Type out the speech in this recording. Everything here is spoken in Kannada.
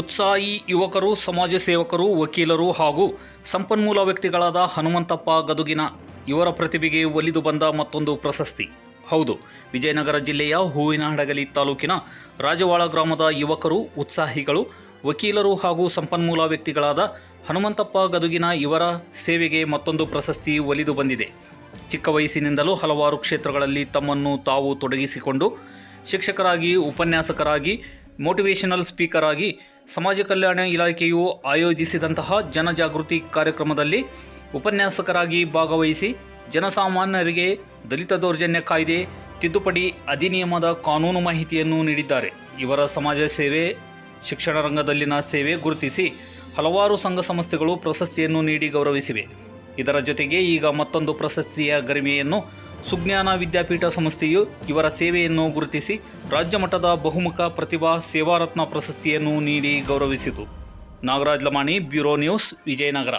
ಉತ್ಸಾಹಿ ಯುವಕರು, ಸಮಾಜ ಸೇವಕರು, ವಕೀಲರು ಹಾಗೂ ಸಂಪನ್ಮೂಲ ವ್ಯಕ್ತಿಗಳಾದ ಹನುಮಂತಪ್ಪ ಗದುಗಿನ ಇವರ ಪ್ರತಿಭೆಗೆ ಒಲಿದು ಬಂದ ಮತ್ತೊಂದು ಪ್ರಶಸ್ತಿ. ಹೌದು, ವಿಜಯನಗರ ಜಿಲ್ಲೆಯ ಹೂವಿನಹಡಗಲಿ ತಾಲೂಕಿನ ರಾಜವಾಳ ಗ್ರಾಮದ ಯುವಕರು, ಉತ್ಸಾಹಿಗಳು, ವಕೀಲರು ಹಾಗೂ ಸಂಪನ್ಮೂಲ ವ್ಯಕ್ತಿಗಳಾದ ಹನುಮಂತಪ್ಪ ಗದುಗಿನ ಇವರ ಸೇವೆಗೆ ಮತ್ತೊಂದು ಪ್ರಶಸ್ತಿ ಒಲಿದು ಬಂದಿದೆ. ಚಿಕ್ಕ ವಯಸ್ಸಿನಿಂದಲೂ ಹಲವಾರು ಕ್ಷೇತ್ರಗಳಲ್ಲಿ ತಮ್ಮನ್ನು ತಾವು ತೊಡಗಿಸಿಕೊಂಡು ಶಿಕ್ಷಕರಾಗಿ, ಉಪನ್ಯಾಸಕರಾಗಿ, ಮೋಟಿವೇಶನಲ್ ಸ್ಪೀಕರ್ ಆಗಿ ಸಮಾಜ ಕಲ್ಯಾಣ ಇಲಾಖೆಯು ಆಯೋಜಿಸಿದಂತಹ ಜನಜಾಗೃತಿ ಕಾರ್ಯಕ್ರಮದಲ್ಲಿ ಉಪನ್ಯಾಸಕರಾಗಿ ಭಾಗವಹಿಸಿ ಜನಸಾಮಾನ್ಯರಿಗೆ ದಲಿತ ದೌರ್ಜನ್ಯ ಕಾಯ್ದೆ ತಿದ್ದುಪಡಿ ಅಧಿನಿಯಮದ ಕಾನೂನು ಮಾಹಿತಿಯನ್ನು ನೀಡಿದ್ದಾರೆ. ಇವರ ಸಮಾಜ ಸೇವೆ, ಶಿಕ್ಷಣ ರಂಗದಲ್ಲಿನ ಸೇವೆ ಗುರುತಿಸಿ ಹಲವಾರು ಸಂಘ ಸಂಸ್ಥೆಗಳು ಪ್ರಶಸ್ತಿಯನ್ನು ನೀಡಿ ಗೌರವಿಸಿವೆ. ಇದರ ಜೊತೆಗೆ ಈಗ ಮತ್ತೊಂದು ಪ್ರಶಸ್ತಿಯ ಗರಿಮೆಯನ್ನು ಸುಜ್ಞಾನ ವಿದ್ಯಾಪೀಠ ಸಂಸ್ಥೆಯು ಇವರ ಸೇವೆಯನ್ನು ಗುರುತಿಸಿ ರಾಜ್ಯ ಮಟ್ಟದ ಬಹುಮುಖ ಪ್ರತಿಭಾ ಸೇವಾರತ್ನ ಪ್ರಶಸ್ತಿಯನ್ನು ನೀಡಿ ಗೌರವಿಸಿತು. Nagaraj Lamani, bureau news, Vijayanagara.